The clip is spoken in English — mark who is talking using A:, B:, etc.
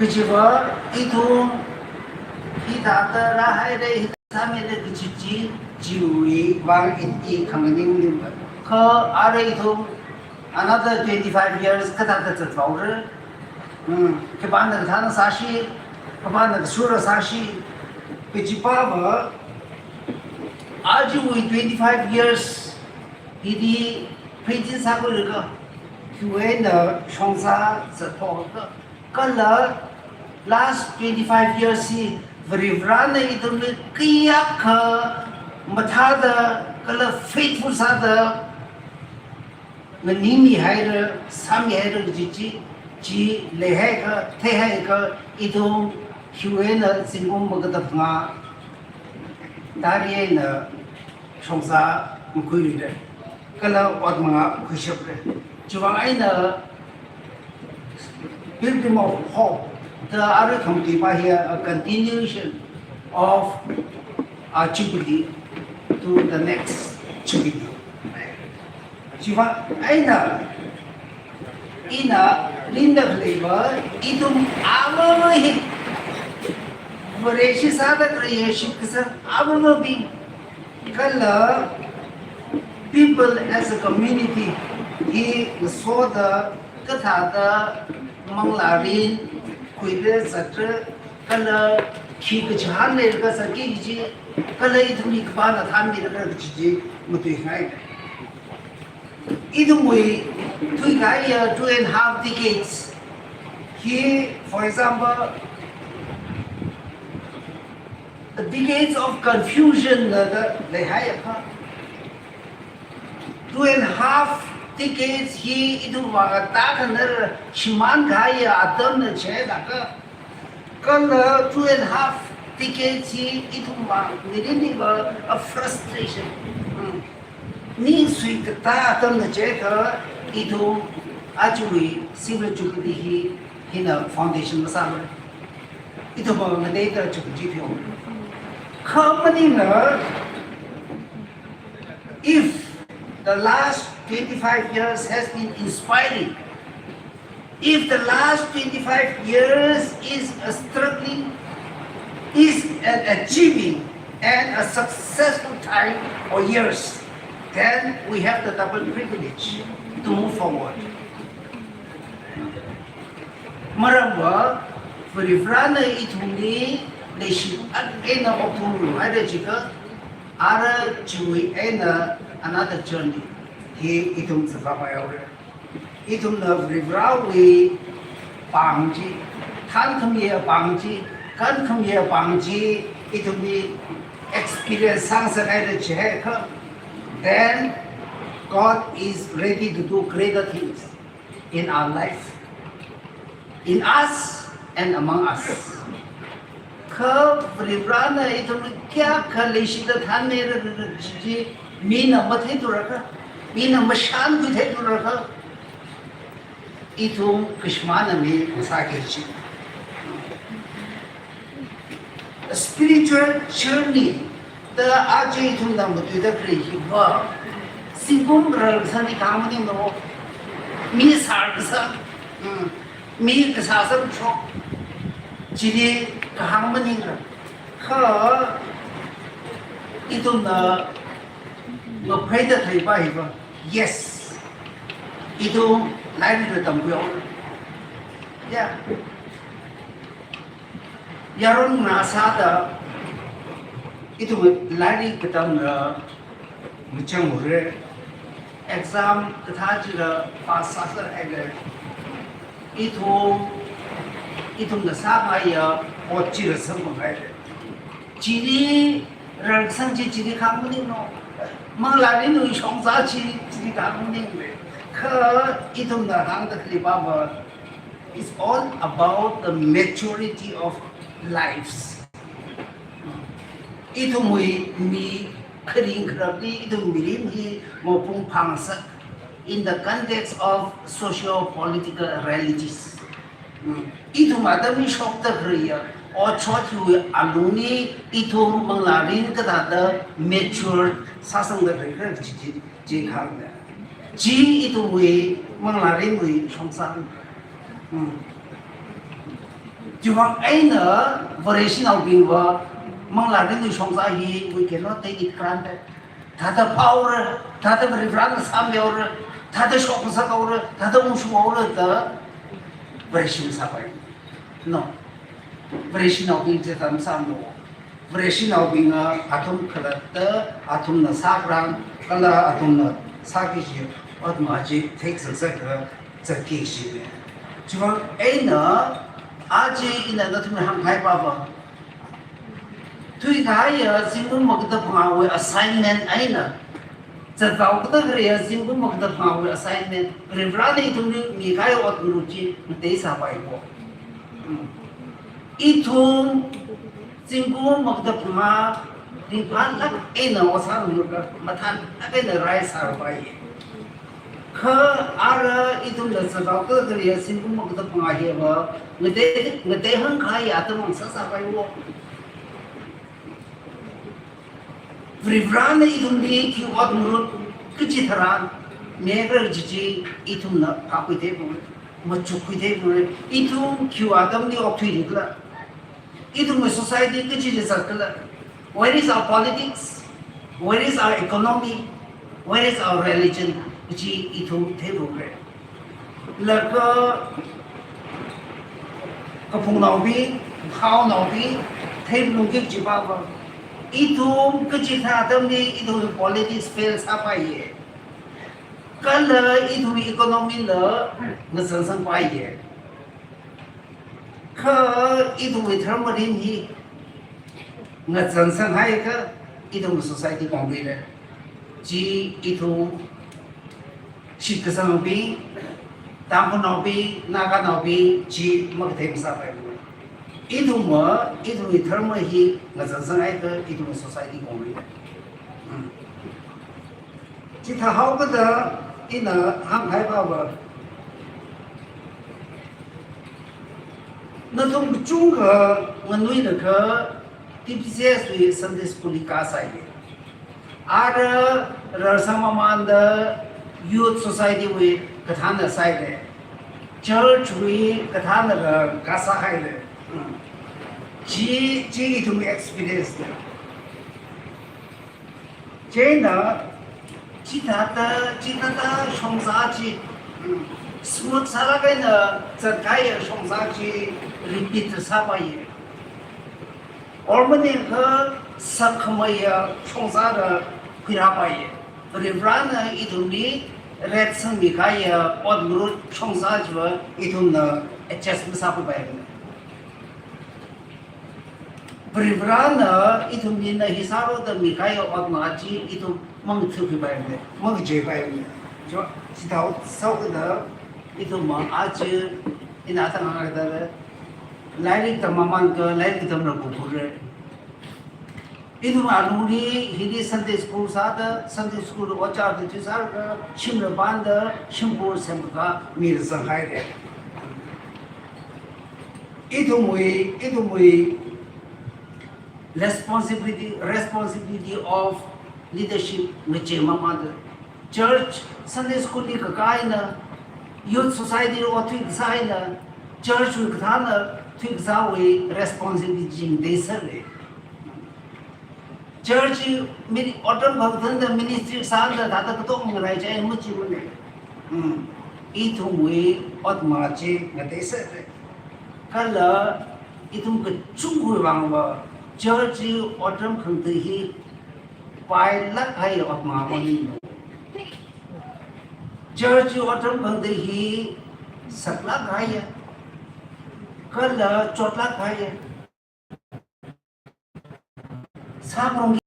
A: 그치고 이동 히다다 라하이레 히타미레 그치지 지우이 왕이 강寧그 아래 이동 another 25 years 그다다 저를 그 반는 타는 사시 그 반는 수로 사시 그치바바 아주 우리 25 years 이디 페이지 사고를 교회의 성사 저토가 kală last 25 years si vrivrană idul kia că măthadă kală faithful sadă nimi hairă sami hairă ji lehai că thehai că idul huenă singum băgătăpna darienă 성사 mkuiride kală odma kushapre jiwangaină Pilgrim of Hope, the other committee by here a continuation of our Jubilee to the next Jubilee. Siapa? Ina linda flavor itu awalnya berisi sada creation kesan awalnya kalau people as a community he saw the kata Manglarin, kuibe satra, kalau kita jahan lerga sakit je, kalau itu ni kepala tham lerga je, mesti hai. Itu mui, tu gaya 2.5 decades. He, for example, the decades of confusion, the hai apa, 2.5 decades he itu mengatakan cuman gaya adam ceda kalau 2.5 decades he itu ini a frustration ni sui kata adam ceda itu ajui civil jubilee hina foundation masalah itu mengenai jubilee company if the last 25 years has been inspiring. If the last 25 years is a struggling, is an achieving and a successful time or years, then we have the double privilege to move forward. Maramba, Vrivrană ituni, leși ena optulu, ada jika, ara cui ena another journey. He itum sakamayawre itum na vrivrawi pangji kan khamye pangji itum ni experience sangsakai de che then God is ready to do greater things in our life, in us and among us. Ka vrivrană itum kya khalishida thanne ji mina mathai turaka Bina masyan ko tayo nuraka itong kishmana may masakit. A spiritual journey the aja itong namuti da krihiba singkong ralsan ikamu ni mo mi sarsa mi kasasam chok jili kahaman ni ka itong na pwede tayo ba iba? Yes. Ito, lain na tampuyo. Yeah. Yaron nasada, ito lain katang muchang mure. Exam katajira pasasar agad. Itong nasabaya o chirasang mga. Jini, rangsang jini kamuni no. Manglarin nung 성사 지리 가능해. 그 이동나 항다 클리바바 is all about the maturity of lives. Itu mi kering kerapli itu mirimhi maupun pangsa in the context of socio-political realities. Itu madami shokta kriya. O choti aluni itu menglarin kepada mature sasang mereka ji khangda ji itu menglarin songsan 就往哎呢，我的心脑病我，忙了人的创造力，we cannot take it granted。他的 power， 他的 refrain 三秒了，他的说不上高了，他的无数高了的，我的心啥玩意 ？No， 我的心脑病这他们三秒，我的心脑病啊，阿通可能的，阿通的啥个人，可能阿通的啥个些，我他妈去 take 这给些的，就往哎呢。आज इन नत में हम खाई पाबा तुई खाई जिंगु Magadh फावे assignment आइना जताव कद करे जिंगु Magadh फावे assignment रिवरानी तुमने मिखाई और रुचि दे सा पाइबो इथुम जिंगु मगद फा रिवान लक एन वसा मथान अबेन राय सा पाइ ख आर इथुम जताव कद करे जिंगु मगद फा हेबा người ta hăng khai à tôi mong sao vậy vô vì ra này itun đi khi ở một cái gì thằng mẹ cái gì itun nó học cái thế rồi mà chụp cái thế rồi itun khi ở đâu đi học thủy đi là itun cái society cái gì là cái là where is our politics where is our economy where is our religion cái gì itun thế rồi là cái phong nào bi, khao nào bi, thêm luôn cái gì bao vào, ít thôi cái gì thà tâm đi, ít thôi politics fail sao phải vậy, cái là ít thôi economy là nó sẵn sàng phải vậy, cái ít thôi thằng mà đến gì, nó sẵn sàng hay cái ít thôi society công việc này, chỉ ít thôi, chỉ cái sao bi tam pun nabi, naga nabi, ji mak thêm sao vậy? Itu mà, itu thở mà hi, là dân sinh ai cái, itu society công việc. Chỉ thà học cái đó, ina ham hay bao giờ. Nó trong chung cái, mình nuôi được cái, TPCS với Sunday School đi cá sai. Ada rasama manda youth society với cái thằng là sai đấy, church với cái thằng là cá sai đấy, chỉ chúng experience đấy, chỉ là chỉ ta sống sao chỉ smooth sao cái là rất cái sống sao chỉ repeat sao vậy, 얼마나 그 sakhamaya sống sao là quy ra vậy, rồi rana ituni red sang mikaya od murut sống sao chứ itun adjustment sao vậy, rồi rana ituni na hisaro da mikaya od naji itun mang thứ vậy, mang chế vậy, cho chỉ tháo sau cái đó itun mang aje inatan ang cái đó lại tầm mamang cơ lại tầm là bụng rồi, itu alumni Hindi Sunday School sada Sunday School wajar tu cakap ke cuma banda cuma semua mirza hai deh, itu mui responsibility of leadership macam mana church Sunday School ni kekai na youth society waktu kekai na church kekai na Tuigzawi responsibility desa le. Church mini autumn bhagtan the ministry sang the data kato mangai jai muchi bune. Itu mui otmachi ngadesa le. Kala itum ke chungui wangwa church autumn khangte hi pai lak hai otma mani. Church autumn khangte hi saklak hai कल चौथा खाए साफ रोंगी